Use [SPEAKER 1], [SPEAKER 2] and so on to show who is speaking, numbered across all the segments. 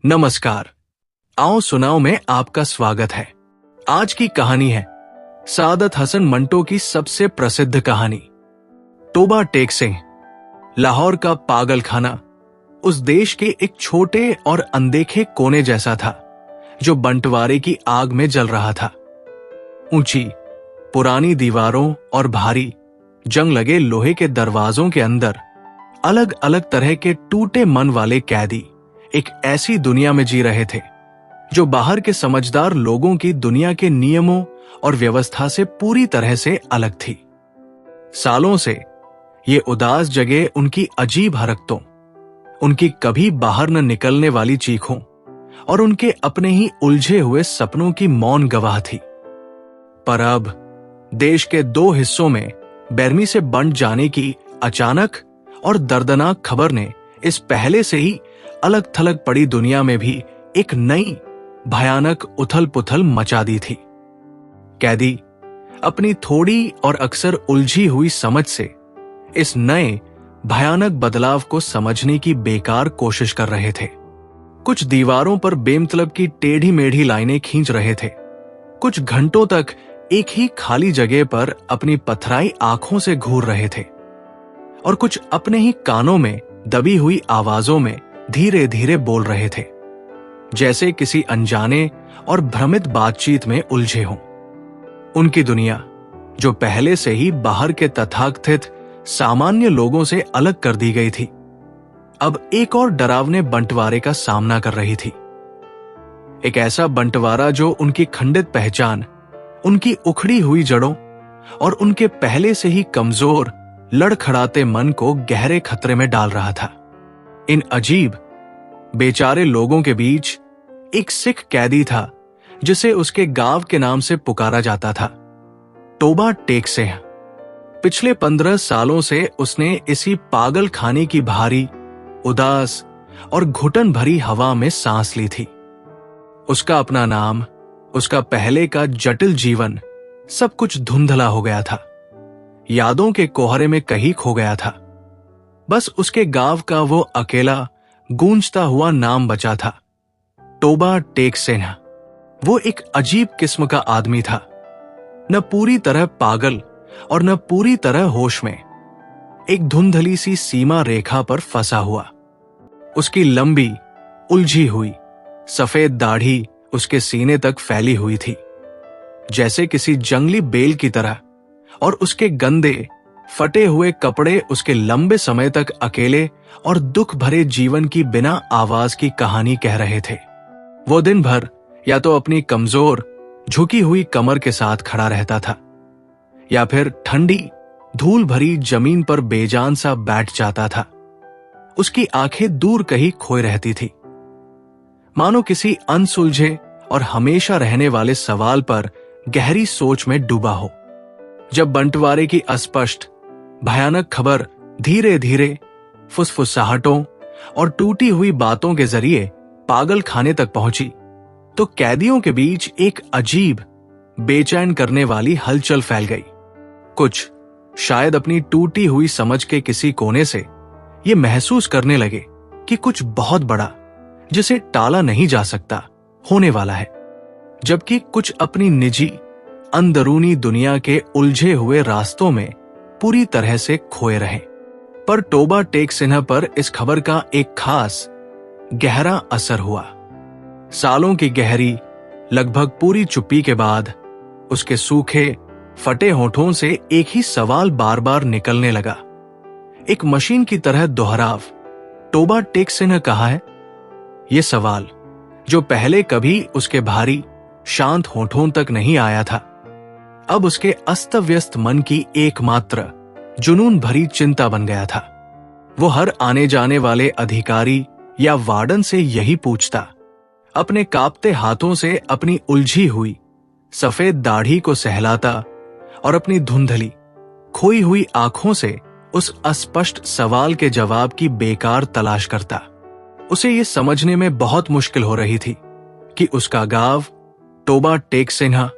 [SPEAKER 1] नमस्कार। आओ सुनाओ में आपका स्वागत है। आज की कहानी है सादत हसन मंटो की सबसे प्रसिद्ध कहानी तोबा टेक सिंह। लाहौर का पागल खाना उस देश के एक छोटे और अनदेखे कोने जैसा था जो बंटवारे की आग में जल रहा था। ऊंची पुरानी दीवारों और भारी जंग लगे लोहे के दरवाजों के अंदर अलग अलग तरह के टूटे मन वाले कैदी एक ऐसी दुनिया में जी रहे थे जो बाहर के समझदार लोगों की दुनिया के नियमों और व्यवस्था से पूरी तरह से अलग थी। सालों से ये उदास जगह उनकी अजीब हरकतों, उनकी कभी बाहर न निकलने वाली चीखों और उनके अपने ही उलझे हुए सपनों की मौन गवाह थी। पर अब देश के दो हिस्सों में बेरमी से बंट जाने की अचानक और दर्दनाक खबर ने इस पहले से ही अलग थलग पड़ी दुनिया में भी एक नई भयानक उथल पुथल मचा दी थी। कैदी अपनी थोड़ी और अक्सर उलझी हुई समझ से इस नए भयानक बदलाव को समझने की बेकार कोशिश कर रहे थे। कुछ दीवारों पर बेमतलब की टेढ़ी मेढ़ी लाइनें खींच रहे थे, कुछ घंटों तक एक ही खाली जगह पर अपनी पथराई आंखों से घूर रहे थे और कुछ अपने ही कानों में दबी हुई आवाजों में धीरे धीरे बोल रहे थे, जैसे किसी अनजाने और भ्रमित बातचीत में उलझे हों। उनकी दुनिया जो पहले से ही बाहर के तथाकथित सामान्य लोगों से अलग कर दी गई थी, अब एक और डरावने बंटवारे का सामना कर रही थी। एक ऐसा बंटवारा जो उनकी खंडित पहचान, उनकी उखड़ी हुई जड़ों और उनके पहले से ही कमजोर लड़खड़ाते मन को गहरे खतरे में डाल रहा था। इन अजीब बेचारे लोगों के बीच एक सिख कैदी था जिसे उसके गांव के नाम से पुकारा जाता था, तोबा टेक सिंह। पिछले 15 सालों से उसने इसी पागल खाने की भारी, उदास और घुटन भरी हवा में सांस ली थी। उसका अपना नाम, उसका पहले का जटिल जीवन, सब कुछ धुंधला हो गया था, यादों के कोहरे में कहीं खो गया था। बस उसके गांव का वो अकेला गूंजता हुआ नाम बचा था, तोबा टेक सिंह। वो एक अजीब किस्म का आदमी था, न पूरी तरह पागल और न पूरी तरह होश में, एक धुंधली सी सीमा रेखा पर फंसा हुआ। उसकी लंबी उलझी हुई सफेद दाढ़ी उसके सीने तक फैली हुई थी, जैसे किसी जंगली बेल की तरह, और उसके गंदे फटे हुए कपड़े उसके लंबे समय तक अकेले और दुख भरे जीवन की बिना आवाज की कहानी कह रहे थे। वो दिन भर या तो अपनी कमजोर झुकी हुई कमर के साथ खड़ा रहता था या फिर ठंडी धूल भरी जमीन पर बेजान सा बैठ जाता था। उसकी आंखें दूर कहीं खोए रहती थी, मानो किसी अनसुलझे और हमेशा रहने वाले सवाल पर गहरी सोच में डूबा हो। जब बंटवारे की अस्पष्ट भयानक खबर धीरे धीरे फुसफुसाहटों और टूटी हुई बातों के जरिए पागल खाने तक पहुंची, तो कैदियों के बीच एक अजीब बेचैन करने वाली हलचल फैल गई। कुछ शायद अपनी टूटी हुई समझ के किसी कोने से ये महसूस करने लगे कि कुछ बहुत बड़ा, जिसे टाला नहीं जा सकता, होने वाला है, जबकि कुछ अपनी निजी अंदरूनी दुनिया के उलझे हुए रास्तों में पूरी तरह से खोए रहे। पर तोबा टेक सिंह पर इस खबर का एक खास गहरा असर हुआ। सालों की गहरी, लगभग पूरी चुप्पी के बाद उसके सूखे फटे होठों से एक ही सवाल बार बार निकलने लगा, एक मशीन की तरह दोहराव। तोबा टेक सिंह कहा है, यह सवाल जो पहले कभी उसके भारी शांत होठों तक नहीं आया था, अब उसके अस्त व्यस्त मन की एकमात्र जुनून भरी चिंता बन गया था। वो हर आने जाने वाले अधिकारी या वार्डन से यही पूछता, अपने कांपते हाथों से अपनी उलझी हुई सफेद दाढ़ी को सहलाता और अपनी धुंधली खोई हुई आंखों से उस अस्पष्ट सवाल के जवाब की बेकार तलाश करता। उसे ये समझने में बहुत मुश्किल हो रही थी कि उसका गांव तोबा टेक सिंह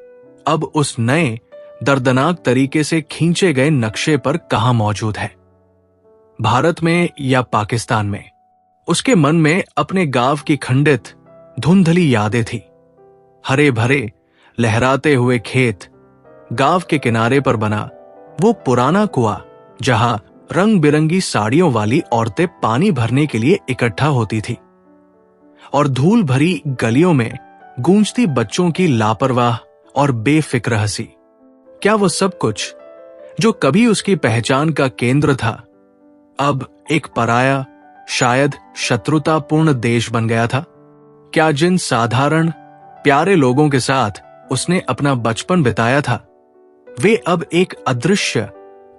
[SPEAKER 1] अब उस नए दर्दनाक तरीके से खींचे गए नक्शे पर कहां मौजूद है, भारत में या पाकिस्तान में। उसके मन में अपने गांव की खंडित धुंधली यादें थी। हरे भरे लहराते हुए खेत, गांव के किनारे पर बना वो पुराना कुआं जहां रंग बिरंगी साड़ियों वाली औरतें पानी भरने के लिए इकट्ठा होती थी, और धूल भरी गलियों में गूंजती बच्चों की लापरवाह और बेफिक्र हंसी। क्या वो सब कुछ जो कभी उसकी पहचान का केंद्र था, अब एक पराया, शायद शत्रुतापूर्ण देश बन गया था? क्या जिन साधारण प्यारे लोगों के साथ उसने अपना बचपन बिताया था, वे अब एक अदृश्य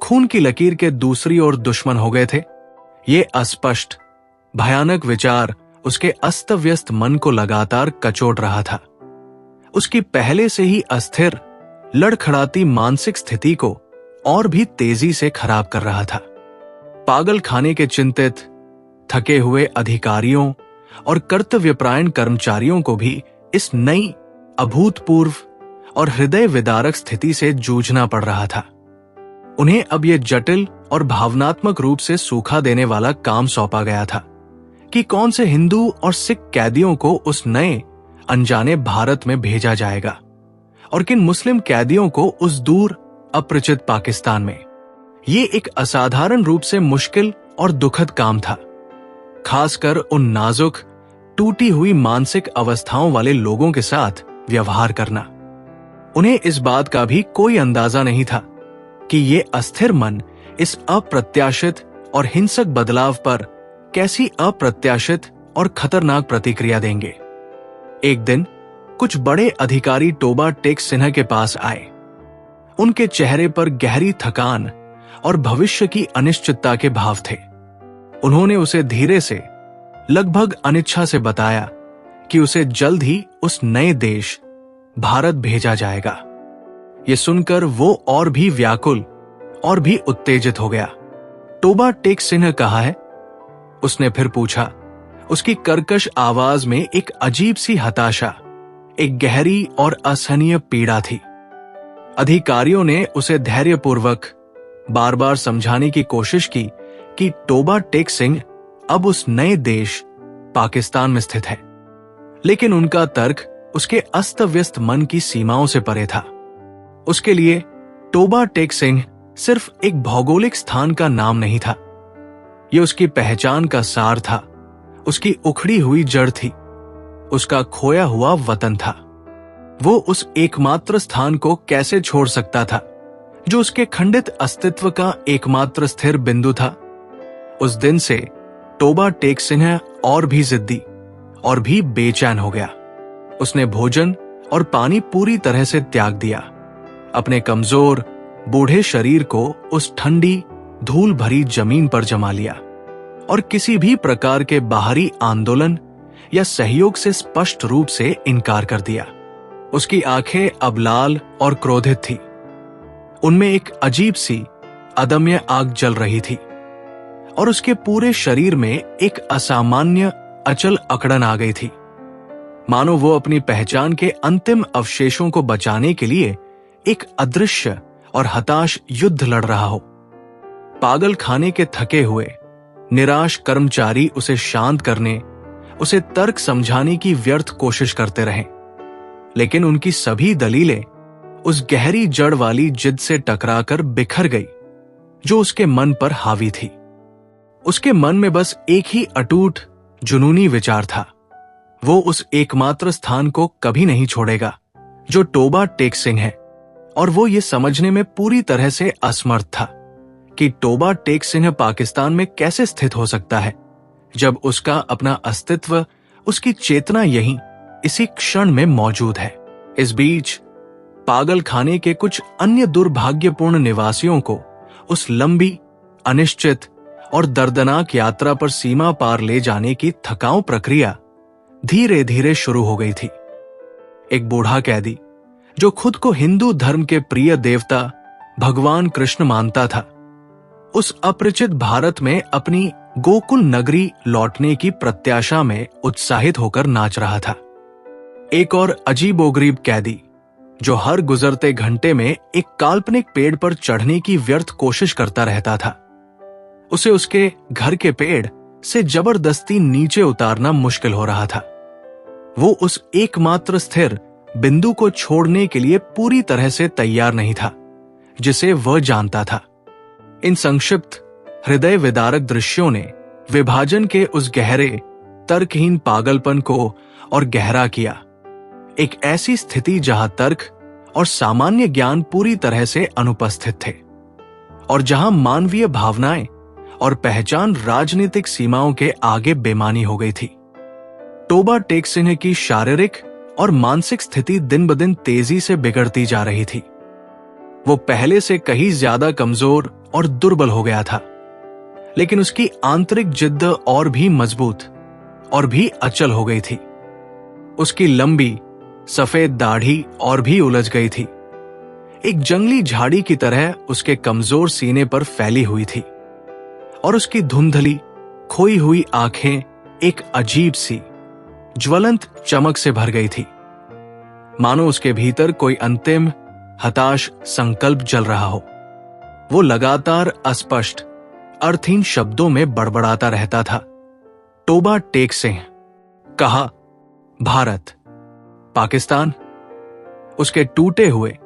[SPEAKER 1] खून की लकीर के दूसरी ओर दुश्मन हो गए थे? ये अस्पष्ट, भयानक विचार उसके अस्त व्यस्त मन को लगातार कचोट रहा था। उसकी पहले से ही अस्थिर, लड़खड़ाती मानसिक स्थिति को और भी तेजी से खराब कर रहा था। पागल खाने के चिंतित, थके हुए अधिकारियों और कर्तव्यपरायण कर्मचारियों को भी इस नई, अभूतपूर्व और हृदय विदारक स्थिति से जूझना पड़ रहा था। उन्हें अब यह जटिल और भावनात्मक रूप से सूखा देने वाला काम सौंपा गया था कि कौन से हिंदू और सिख कैदियों को उस नए, अनजाने भारत में भेजा जाएगा और किन मुस्लिम कैदियों को उस दूर, अपरिचित पाकिस्तान में। ये एक असाधारण रूप से मुश्किल और दुखद काम था, खासकर उन नाजुक, टूटी हुई मानसिक अवस्थाओं वाले लोगों के साथ व्यवहार करना। उन्हें इस बात का भी कोई अंदाजा नहीं था कि ये अस्थिर मन इस अप्रत्याशित और हिंसक बदलाव पर कैसी अप्रत्याशित और खतरनाक प्रतिक्रिया देंगे। एक दिन कुछ बड़े अधिकारी टोबा टेक सिन्हा के पास आए। उनके चेहरे पर गहरी थकान और भविष्य की अनिश्चितता के भाव थे। उन्होंने उसे धीरे से, लगभग अनिच्छा से बताया कि उसे जल्द ही उस नए देश, भारत भेजा जाएगा। ये सुनकर वो और भी व्याकुल और भी उत्तेजित हो गया। टोबा टेक सिन्हा कहाँ है? उसने फिर पूछा। उसकी कर्कश आवाज में एक अजीब सी हताशा, एक गहरी और असहनीय पीड़ा थी। अधिकारियों ने उसे धैर्यपूर्वक बार बार समझाने की कोशिश की कि टोबा टेक सिंह अब उस नए देश, पाकिस्तान में स्थित है, लेकिन उनका तर्क उसके अस्त व्यस्त मन की सीमाओं से परे था। उसके लिए टोबा टेक सिंह सिर्फ एक भौगोलिक स्थान का नाम नहीं था, यह उसकी पहचान का सार था, उसकी उखड़ी हुई जड़ थी, उसका खोया हुआ वतन था। वो उस एकमात्र स्थान को कैसे छोड़ सकता था जो उसके खंडित अस्तित्व का एकमात्र स्थिर बिंदु था? उस दिन से टोबा टेक सिन्हा और भी जिद्दी और भी बेचैन हो गया। उसने भोजन और पानी पूरी तरह से त्याग दिया, अपने कमजोर, बूढ़े शरीर को उस ठंडी, धूल भरी जमीन पर जमा लिया और किसी भी प्रकार के बाहरी आंदोलन या सहयोग से स्पष्ट रूप से इनकार कर दिया। उसकी आंखें अब लाल और क्रोधित थी। उनमें एक अजीब सी, अदम्य आग जल रही थी और उसके पूरे शरीर में एक असामान्य, अचल अकड़न आ गई थी, मानो वो अपनी पहचान के अंतिम अवशेषों को बचाने के लिए एक अदृश्य और हताश युद्ध लड़ रहा हो। पागल खाने के थके हुए, निराश कर्मचारी उसे शांत करने, उसे तर्क समझाने की व्यर्थ कोशिश करते रहे, लेकिन उनकी सभी दलीलें उस गहरी जड़ वाली जिद से टकराकर बिखर गई जो उसके मन पर हावी थी। उसके मन में बस एक ही अटूट, जुनूनी विचार था। वो उस एकमात्र स्थान को कभी नहीं छोड़ेगा जो टोबा टेक सिंह है, और वो ये समझने में पूरी तरह से असमर्थ था कि टोबा टेक सिंह पाकिस्तान में कैसे स्थित हो सकता है जब उसका अपना अस्तित्व, उसकी चेतना यहीं, इसी क्षण में मौजूद है। इस बीच पागल खाने के कुछ अन्य दुर्भाग्यपूर्ण निवासियों को उस लंबी, अनिश्चित और दर्दनाक यात्रा पर सीमा पार ले जाने की थकाऊ प्रक्रिया धीरे धीरे शुरू हो गई थी। एक बूढ़ा कैदी जो खुद को हिंदू धर्म के प्रिय देवता भगवान कृष्ण मानता था, उस अपरिचित भारत में अपनी गोकुल नगरी लौटने की प्रत्याशा में उत्साहित होकर नाच रहा था। एक और अजीबोगरीब कैदी जो हर गुजरते घंटे में एक काल्पनिक पेड़ पर चढ़ने की व्यर्थ कोशिश करता रहता था। उसे उसके घर के पेड़ से जबरदस्ती नीचे उतारना मुश्किल हो रहा था। वो उस एकमात्र स्थिर बिंदु को छोड़ने के लिए पूरी तरह से तैयार नहीं था जिसे वह जानता था। इन संक्षिप्त हृदय विदारक दृश्यों ने विभाजन के उस गहरे तर्कहीन पागलपन को और गहरा किया। एक ऐसी स्थिति जहां तर्क और सामान्य ज्ञान पूरी तरह से अनुपस्थित थे और जहां मानवीय भावनाएं और पहचान राजनीतिक सीमाओं के आगे बेमानी हो गई थी। टोबा टेक सिंह की शारीरिक और मानसिक स्थिति दिन ब दिन तेजी से बिगड़ती जा रही थी। वो पहले से कहीं ज्यादा कमजोर और दुर्बल हो गया था, लेकिन उसकी आंतरिक जिद्द और भी मजबूत और भी अचल हो गई थी। उसकी लंबी सफेद दाढ़ी और भी उलझ गई थी, एक जंगली झाड़ी की तरह उसके कमजोर सीने पर फैली हुई थी, और उसकी धुंधली खोई हुई आंखें एक अजीब सी ज्वलंत चमक से भर गई थी, मानो उसके भीतर कोई अंतिम हताश संकल्प जल रहा हो। वो लगातार अस्पष्ट अर्थहीन शब्दों में बड़बड़ाता रहता था। टोबा टेक सिंह कहा, भारत, पाकिस्तान। उसके टूटे हुए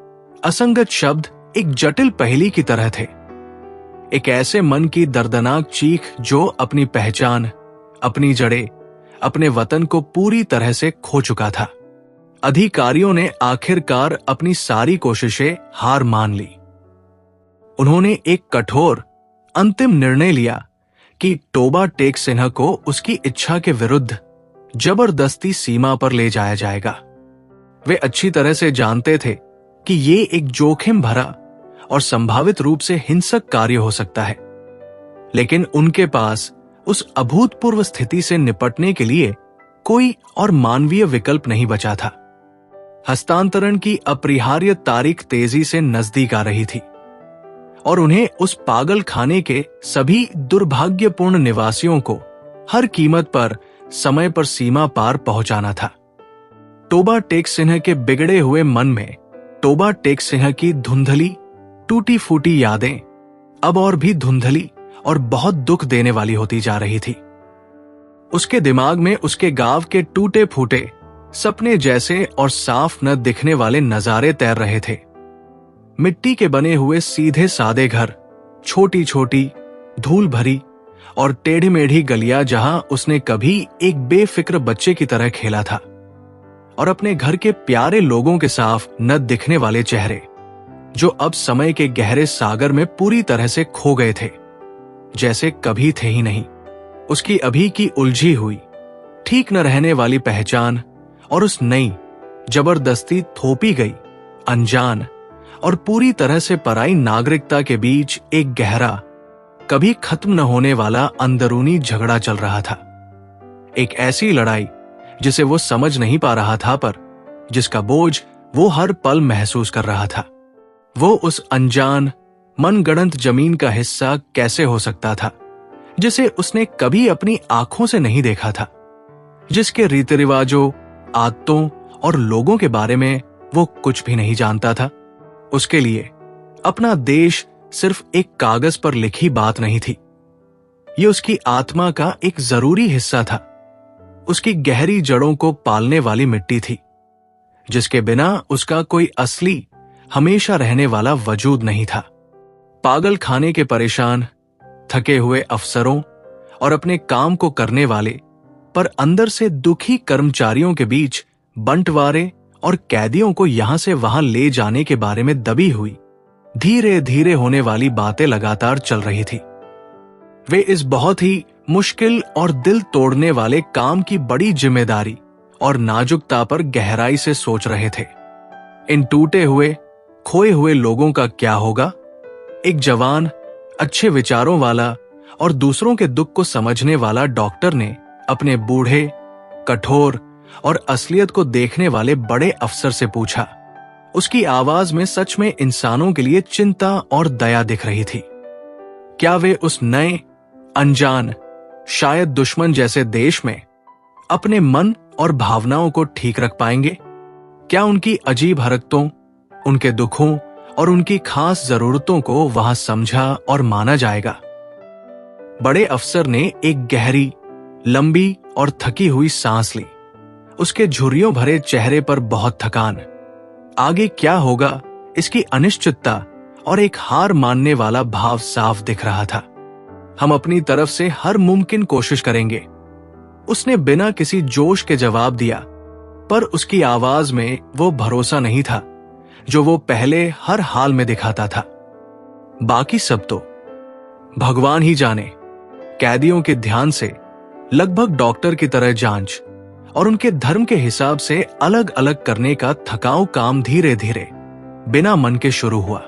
[SPEAKER 1] असंगत शब्द एक जटिल पहेली की तरह थे, एक ऐसे मन की दर्दनाक चीख जो अपनी पहचान, अपनी जड़ें, अपने वतन को पूरी तरह से खो चुका था। अधिकारियों ने आखिरकार अपनी सारी कोशिशें हार मान ली। उन्होंने एक कठोर अंतिम निर्णय लिया कि टोबा टेक सिन्हा को उसकी इच्छा के विरुद्ध जबरदस्ती सीमा पर ले जाया जाएगा। वे अच्छी तरह से जानते थे कि ये एक जोखिम भरा और संभावित रूप से हिंसक कार्य हो सकता है, लेकिन उनके पास उस अभूतपूर्व स्थिति से निपटने के लिए कोई और मानवीय विकल्प नहीं बचा था। हस्तांतरण की अपरिहार्य तारीख तेजी से नजदीक आ रही थी और उन्हें उस पागल खाने के सभी दुर्भाग्यपूर्ण निवासियों को हर कीमत पर समय पर सीमा पार पहुंचाना था। टोबा टेक सिन्हा के बिगड़े हुए मन में टोबा टेक सिन्हा की धुंधली टूटी फूटी यादें अब और भी धुंधली और बहुत दुख देने वाली होती जा रही थी। उसके दिमाग में उसके गांव के टूटे फूटे सपने जैसे और साफ न दिखने वाले नजारे तैर रहे थे। मिट्टी के बने हुए सीधे सादे घर, छोटी छोटी धूल भरी और टेढ़ी मेढ़ी गलियां जहां उसने कभी एक बेफिक्र बच्चे की तरह खेला था, और अपने घर के प्यारे लोगों के साफ न दिखने वाले चेहरे जो अब समय के गहरे सागर में पूरी तरह से खो गए थे, जैसे कभी थे ही नहीं। उसकी अभी की उलझी हुई, ठीक न रहने वाली पहचान और उस नई जबरदस्ती थोपी गई अनजान और पूरी तरह से पराई नागरिकता के बीच एक गहरा, कभी खत्म न होने वाला अंदरूनी झगड़ा चल रहा था। एक ऐसी लड़ाई जिसे वो समझ नहीं पा रहा था, पर जिसका बोझ वो हर पल महसूस कर रहा था। वो उस अनजान मनगढ़ंत जमीन का हिस्सा कैसे हो सकता था जिसे उसने कभी अपनी आंखों से नहीं देखा था, जिसके रीति रिवाजों, आदतों और लोगों के बारे में वो कुछ भी नहीं जानता था। उसके लिए अपना देश सिर्फ एक कागज पर लिखी बात नहीं थी, ये उसकी आत्मा का एक जरूरी हिस्सा था, उसकी गहरी जड़ों को पालने वाली मिट्टी थी, जिसके बिना उसका कोई असली हमेशा रहने वाला वजूद नहीं था। पागल खाने के परेशान, थके हुए अफसरों और अपने काम को करने वाले पर अंदर से दुखी कर्मचारियों के बीच बंटवारे और कैदियों को यहां से वहां ले जाने के बारे में दबी हुई धीरे धीरे होने वाली बातें लगातार चल रही थी। वे इस बहुत ही मुश्किल और दिल तोड़ने वाले काम की बड़ी जिम्मेदारी और नाजुकता पर गहराई से सोच रहे थे। इन टूटे हुए, खोए हुए लोगों का क्या होगा? एक जवान, अच्छे विचारों वाला और दूसरों के दुख को समझने वाला डॉक्टर ने अपने बूढ़े, कठोर और असलियत को देखने वाले बड़े अफसर से पूछा। उसकी आवाज में सच में इंसानों के लिए चिंता और दया दिख रही थी। क्या वे उस नए, अनजान, शायद दुश्मन जैसे देश में अपने मन और भावनाओं को ठीक रख पाएंगे? क्या उनकी अजीब हरकतों, उनके दुखों और उनकी खास जरूरतों को वहां समझा और माना जाएगा? बड़े अफसर ने एक गहरी, लंबी और थकी हुई सांस ली। उसके झुर्रियों भरे चेहरे पर बहुत थकान, आगे क्या होगा इसकी अनिश्चितता और एक हार मानने वाला भाव साफ दिख रहा था। हम अपनी तरफ से हर मुमकिन कोशिश करेंगे, उसने बिना किसी जोश के जवाब दिया, पर उसकी आवाज में वो भरोसा नहीं था जो वो पहले हर हाल में दिखाता था। बाकी सब तो भगवान ही जाने। कैदियों के ध्यान से, लगभग डॉक्टर की तरह जांच और उनके धर्म के हिसाब से अलग अलग करने का थकाऊ काम धीरे धीरे बिना मन के शुरू हुआ।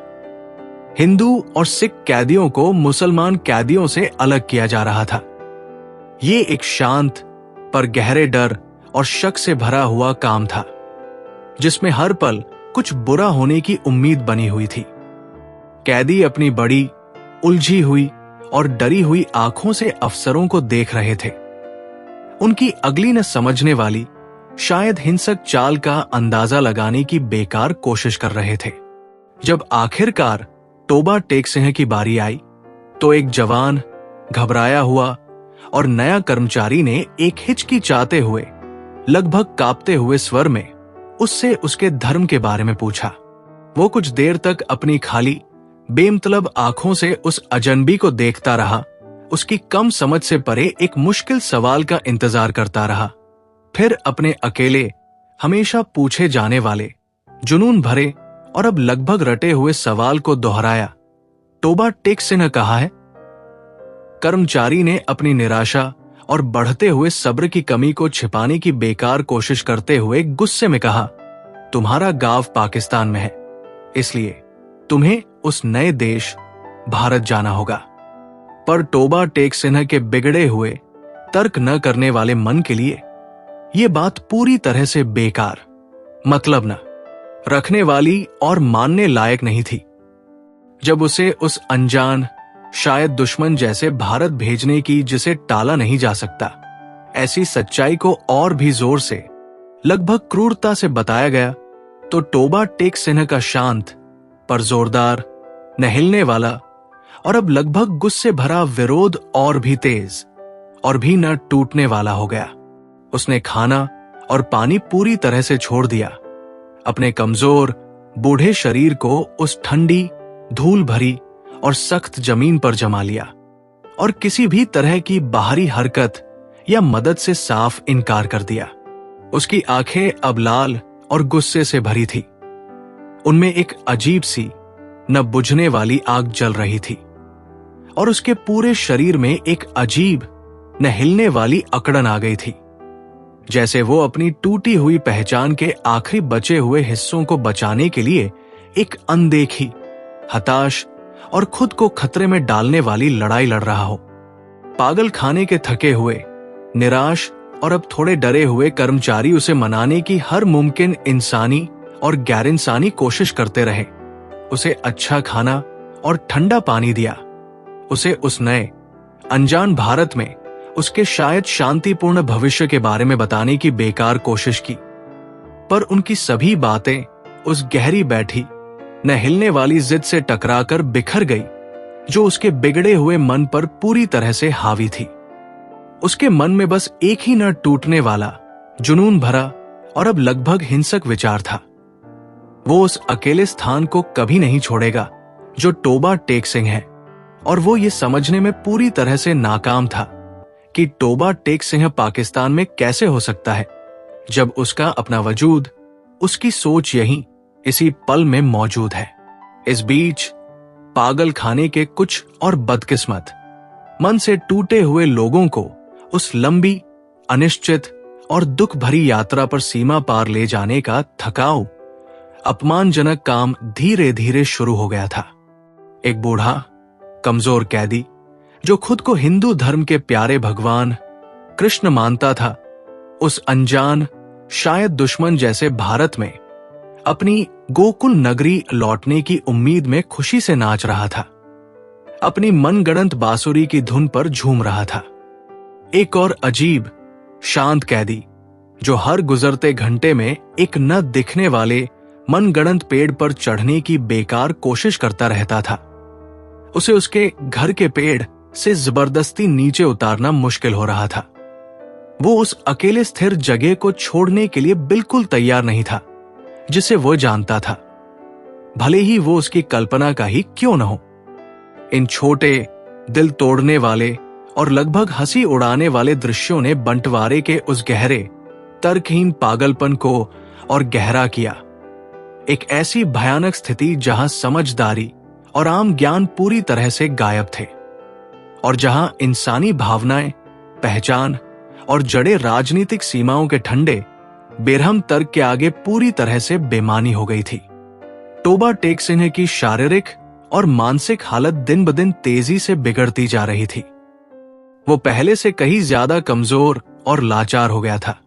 [SPEAKER 1] हिंदू और सिख कैदियों को मुसलमान कैदियों से अलग किया जा रहा था। ये एक शांत पर गहरे डर और शक से भरा हुआ काम था, जिसमें हर पल कुछ बुरा होने की उम्मीद बनी हुई थी। कैदी अपनी बड़ी, उलझी हुई और डरी हुई आंखों से अफसरों को देख रहे थे। उनकी अगली न समझने वाली, शायद हिंसक चाल का अंदाजा लगाने की बेकार कोशिश कर रहे थे। जब आखिरकार टोबा टेक सिंह की बारी आई, तो एक जवान, घबराया हुआ और नया कर्मचारी ने एक हिचकिचाते हुए, लगभग कांपते हुए स्वर में उससे उसके धर्म के बारे में पूछा। वो कुछ देर तक अपनी खाली, बेमतलब आंखों से उस अजनबी को देखता रहा, उसकी कम समझ से परे एक मुश्किल सवाल का इंतजार करता रहा। फिर अपने अकेले, हमेशा पूछे जाने वाले, जुनून भरे और अब लगभग रटे हुए सवाल को दोहराया। टोबा टेक सिंह कहाँ है? कर्मचारी ने अपनी निराशा और बढ़ते हुए सब्र की कमी को छिपाने की बेकार कोशिश करते हुए गुस्से में कहा, तुम्हारा गांव पाकिस्तान में है, इसलिए तुम्हें उस नए देश भारत जाना होगा। पर टोबा टेक सिंह के बिगड़े हुए, तर्क न करने वाले मन के लिए यह बात पूरी तरह से बेकार, मतलब न रखने वाली और मानने लायक नहीं थी। जब उसे उस अनजान, शायद दुश्मन जैसे भारत भेजने की जिसे टाला नहीं जा सकता, ऐसी सच्चाई को और भी जोर से, लगभग क्रूरता से बताया गया, तो टोबा टेक सिंह का शांत पर जोरदार, न हिलने वाला और अब लगभग गुस्से भरा विरोध और भी तेज और भी न टूटने वाला हो गया। उसने खाना और पानी पूरी तरह से छोड़ दिया, अपने कमजोर, बूढ़े शरीर को उस ठंडी, धूल भरी और सख्त जमीन पर जमा लिया और किसी भी तरह की बाहरी हरकत या मदद से साफ इनकार कर दिया। उसकी आंखें अब लाल और गुस्से से भरी थी। उनमें एक अजीब सी, न बुझने वाली आग जल रही थी और उसके पूरे शरीर में एक अजीब, न हिलने वाली अकड़न आ गई थी, जैसे वो अपनी टूटी हुई पहचान के आखिरी बचे हुए हिस्सों को बचाने के लिए एक अनदेखी, हताश और खुद को खतरे में डालने वाली लड़ाई लड़ रहा हो। पागल खाने के थके हुए, निराश और अब थोड़े डरे हुए कर्मचारी उसे मनाने की हर मुमकिन इंसानी और गैर इंसानी कोशिश करते रहे। उसे अच्छा खाना और ठंडा पानी दिया। उसे उस नए, अनजान भारत में उसके शायद शांतिपूर्ण भविष्य के बारे में बताने की बेकार कोशिश की, पर उनकी सभी बातें उस गहरी बैठी, न हिलने वाली जिद से टकराकर बिखर गई जो उसके बिगड़े हुए मन पर पूरी तरह से हावी थी। उसके मन में बस एक ही न टूटने वाला, जुनून भरा और अब लगभग हिंसक विचार था। वो उस अकेले स्थान को कभी नहीं छोड़ेगा जो टोबा टेक सिंह है, और वो ये समझने में पूरी तरह से नाकाम था कि टोबा टेक सिंह पाकिस्तान में कैसे हो सकता है, जब उसका अपना वजूद, उसकी सोच यहीं इसी पल में मौजूद है। इस बीच पागल खाने के कुछ और बदकिस्मत, मन से टूटे हुए लोगों को उस लंबी, अनिश्चित और दुख भरी यात्रा पर सीमा पार ले जाने का थकाऊ, अपमानजनक काम धीरे धीरे शुरू हो गया था। एक बूढ़ा, कमजोर कैदी जो खुद को हिंदू धर्म के प्यारे भगवान कृष्ण मानता था, उस अनजान, शायद दुश्मन जैसे भारत में अपनी गोकुल नगरी लौटने की उम्मीद में खुशी से नाच रहा था। अपनी मनगढ़ंत बांसुरी की धुन पर झूम रहा था। एक और अजीब, शांत कैदी जो हर गुजरते घंटे में एक न दिखने वाले मनगढ़ंत पेड़ पर चढ़ने की बेकार कोशिश करता रहता था। उसे उसके घर के पेड़ से जबरदस्ती नीचे उतारना मुश्किल हो रहा था। वो उस अकेले स्थिर जगह को छोड़ने के लिए बिल्कुल तैयार नहीं था जिसे वो जानता था, भले ही वो उसकी कल्पना का ही क्यों न हो। इन छोटे, दिल तोड़ने वाले और लगभग हंसी उड़ाने वाले दृश्यों ने बंटवारे के उस गहरे, तर्कहीन पागलपन को और गहरा किया। एक ऐसी भयानक स्थिति जहां समझदारी और आम ज्ञान पूरी तरह से गायब थे और जहां इंसानी भावनाएं, पहचान और जड़े राजनीतिक सीमाओं के ठंडे, बेरहम तर्क के आगे पूरी तरह से बेमानी हो गई थी। टोबा टेक सिंह की शारीरिक और मानसिक हालत दिन ब दिन तेजी से बिगड़ती जा रही थी। वो पहले से कहीं ज्यादा कमजोर और लाचार हो गया था।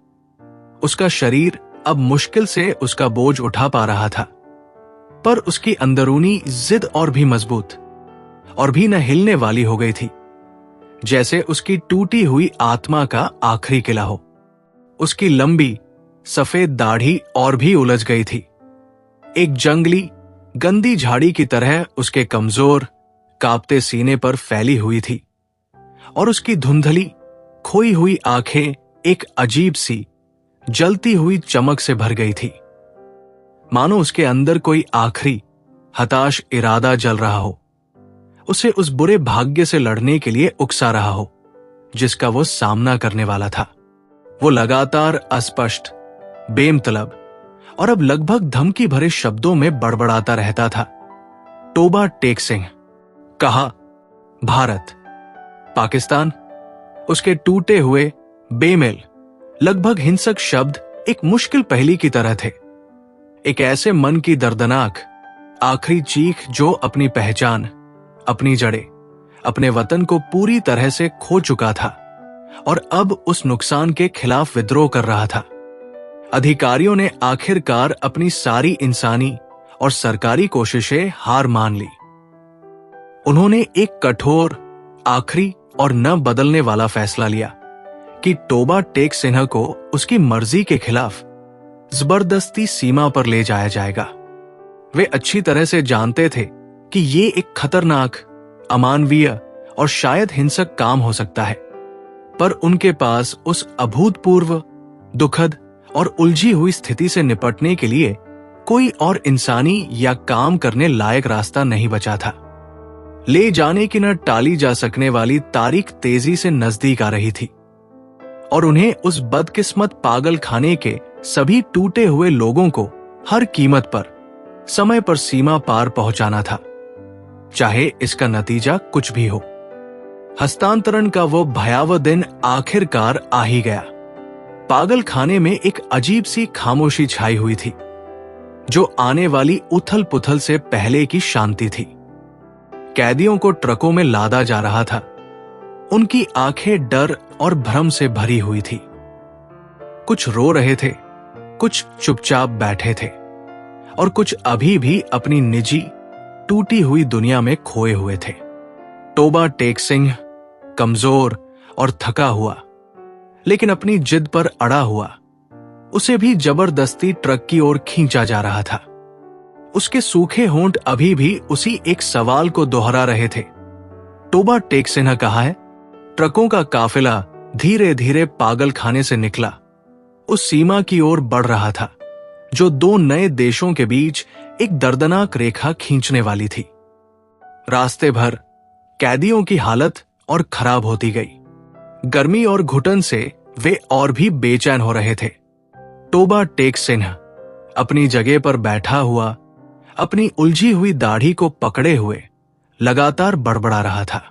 [SPEAKER 1] उसका शरीर अब मुश्किल से उसका बोझ उठा पा रहा था, पर उसकी अंदरूनी जिद और भी मजबूत और भी न हिलने वाली हो गई थी, जैसे उसकी टूटी हुई आत्मा का आखिरी किला हो। उसकी लंबी सफेद दाढ़ी और भी उलझ गई थी, एक जंगली गंदी झाड़ी की तरह उसके कमजोर, कांपते सीने पर फैली हुई थी और उसकी धुंधली, खोई हुई आंखें एक अजीब सी जलती हुई चमक से भर गई थी, मानो उसके अंदर कोई आखिरी हताश इरादा जल रहा हो, उसे उस बुरे भाग्य से लड़ने के लिए उकसा रहा हो जिसका वो सामना करने वाला था। वो लगातार अस्पष्ट, बेमतलब और अब लगभग धमकी भरे शब्दों में बड़बड़ाता रहता था। टोबा टेक सिंह, कहा, भारत, पाकिस्तान। उसके टूटे हुए, बेमेल, लगभग हिंसक शब्द एक मुश्किल पहेली की तरह थे, एक ऐसे मन की दर्दनाक आखिरी चीख जो अपनी पहचान, अपनी जड़ें, अपने वतन को पूरी तरह से खो चुका था और अब उस नुकसान के खिलाफ विद्रोह कर रहा था। अधिकारियों ने आखिरकार अपनी सारी इंसानी और सरकारी कोशिशें हार मान ली। उन्होंने एक कठोर, आखिरी और न बदलने वाला फैसला लिया कि टोबा टेक सिन्हा को उसकी मर्जी के खिलाफ जबरदस्ती सीमा पर ले जाया जाएगा। वे अच्छी तरह से जानते थे कि ये एक खतरनाक, अमानवीय और शायद हिंसक काम हो सकता है, पर उनके पास उस अभूतपूर्व, दुखद और उलझी हुई स्थिति से निपटने के लिए कोई और इंसानी या काम करने लायक रास्ता नहीं बचा था। ले जाने की न टाली जा सकने वाली तारीख तेजी से नजदीक आ रही थी और उन्हें उस बदकिस्मत पागल खाने के सभी टूटे हुए लोगों को हर कीमत पर समय पर सीमा पार पहुंचाना था, चाहे इसका नतीजा कुछ भी हो। हस्तांतरण का वो भयावह दिन आखिरकार आ ही गया। पागल खाने में एक अजीब सी खामोशी छाई हुई थी, जो आने वाली उथल पुथल से पहले की शांति थी। कैदियों को ट्रकों में लादा जा रहा था। उनकी आंखें डर और भ्रम से भरी हुई थी। कुछ रो रहे थे, कुछ चुपचाप बैठे थे और कुछ अभी भी अपनी निजी, टूटी हुई दुनिया में खोए हुए थे। टोबा टेक सिंह कमजोर और थका हुआ, लेकिन अपनी जिद पर अड़ा हुआ, उसे भी जबरदस्ती ट्रक की ओर खींचा जा रहा था। उसके सूखे होंठ अभी भी उसी एक सवाल को दोहरा रहे थे। टोबा टेक सिन्हा कहा है, ट्रकों का काफिला धीरे धीरे पागल खाने से निकला, उस सीमा की ओर बढ़ रहा था जो दो नए देशों के बीच एक दर्दनाक रेखा खींचने वाली थी। रास्ते भर कैदियों की हालत और खराब होती गई। गर्मी और घुटन से वे और भी बेचैन हो रहे थे। टोबा टेक सिन्हा अपनी जगह पर बैठा हुआ, अपनी उलझी हुई दाढ़ी को पकड़े हुए लगातार बड़बड़ा रहा था।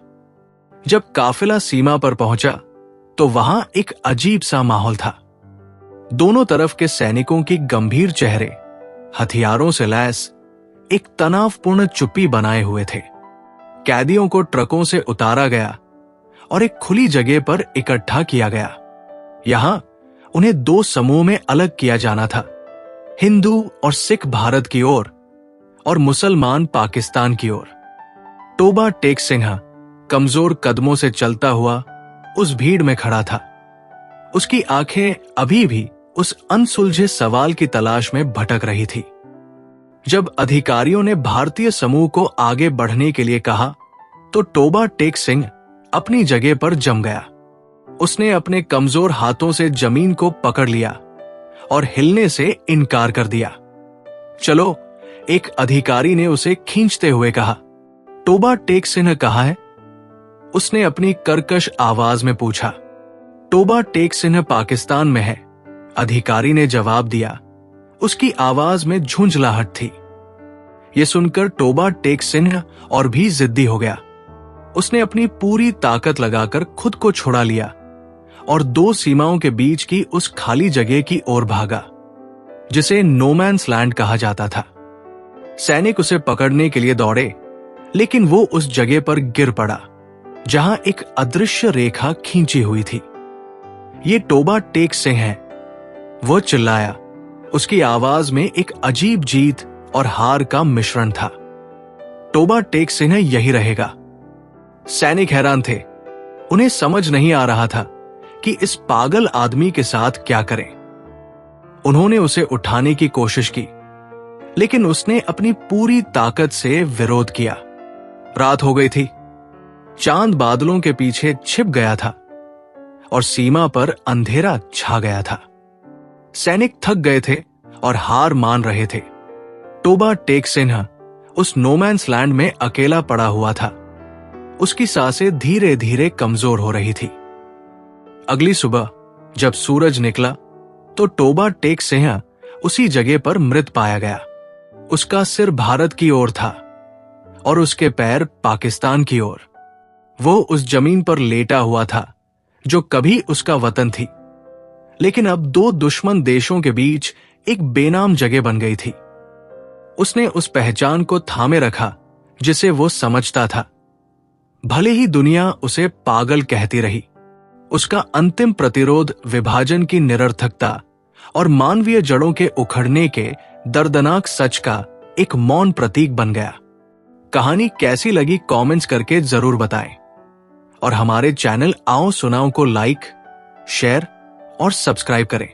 [SPEAKER 1] जब काफिला सीमा पर पहुंचा तो वहां एक अजीब सा माहौल था। दोनों तरफ के सैनिकों की गंभीर चेहरे हथियारों से लैस एक तनावपूर्ण चुप्पी बनाए हुए थे। कैदियों को ट्रकों से उतारा गया और एक खुली जगह पर इकट्ठा किया गया। यहां उन्हें दो समूह में अलग किया जाना था, हिंदू और सिख भारत की ओर और मुसलमान पाकिस्तान की ओर। टोबा टेक सिन्हा कमजोर कदमों से चलता हुआ उस भीड़ में खड़ा था। उसकी आंखें अभी भी उस अनसुलझे सवाल की तलाश में भटक रही थी। जब अधिकारियों ने भारतीय समूह को आगे बढ़ने के लिए कहा तो टोबा टेक सिंह अपनी जगह पर जम गया। उसने अपने कमजोर हाथों से जमीन को पकड़ लिया और हिलने से इनकार कर दिया। चलो, एक अधिकारी ने उसे खींचते हुए कहा। टोबा टेक सिन्ह कहाँ है? उसने अपनी कर्कश आवाज में पूछा। टोबा टेक सिन्ह पाकिस्तान में है, अधिकारी ने जवाब दिया। उसकी आवाज में झुंझलाहट थी। यह सुनकर टोबा टेक सिन्ह और भी जिद्दी हो गया। उसने अपनी पूरी ताकत लगाकर खुद को छुड़ा लिया और 2 सीमाओं के बीच की उस खाली जगह की ओर भागा जिसे नोमैन्स लैंड कहा जाता था। सैनिक उसे पकड़ने के लिए दौड़े, लेकिन वो उस जगह पर गिर पड़ा जहां एक अदृश्य रेखा खींची हुई थी। ये टोबा टेक सिंह है, वो चिल्लाया। उसकी आवाज में एक अजीब जीत और हार का मिश्रण था। टोबा टेक सिंह यही रहेगा। सैनिक हैरान थे। उन्हें समझ नहीं आ रहा था कि इस पागल आदमी के साथ क्या करें। उन्होंने उसे उठाने की कोशिश की, लेकिन उसने अपनी पूरी ताकत से विरोध किया। रात हो गई थी, चांद बादलों के पीछे छिप गया था और सीमा पर अंधेरा छा गया था। सैनिक थक गए थे और हार मान रहे थे। टोबा टेक सिन्हा उस नोमैन्स लैंड में अकेला पड़ा हुआ था। उसकी सांसें धीरे धीरे कमजोर हो रही थी। अगली सुबह जब सूरज निकला तो टोबा टेक सिन्हा उसी जगह पर मृत पाया गया। उसका सिर भारत की ओर था और उसके पैर पाकिस्तान की ओर। वो उस जमीन पर लेटा हुआ था जो कभी उसका वतन थी, लेकिन अब 2 दुश्मन देशों के बीच एक बेनाम जगह बन गई थी। उसने उस पहचान को थामे रखा जिसे वो समझता था। भले ही दुनिया उसे पागल कहती रही, उसका अंतिम प्रतिरोध विभाजन की निरर्थकता और मानवीय जड़ों के उखड़ने के दर्दनाक सच का एक मौन प्रतीक बन गया। कहानी कैसी लगी कमेंट्स करके जरूर बताएं और हमारे चैनल आओ सुनाओ को लाइक, शेयर और सब्सक्राइब करें।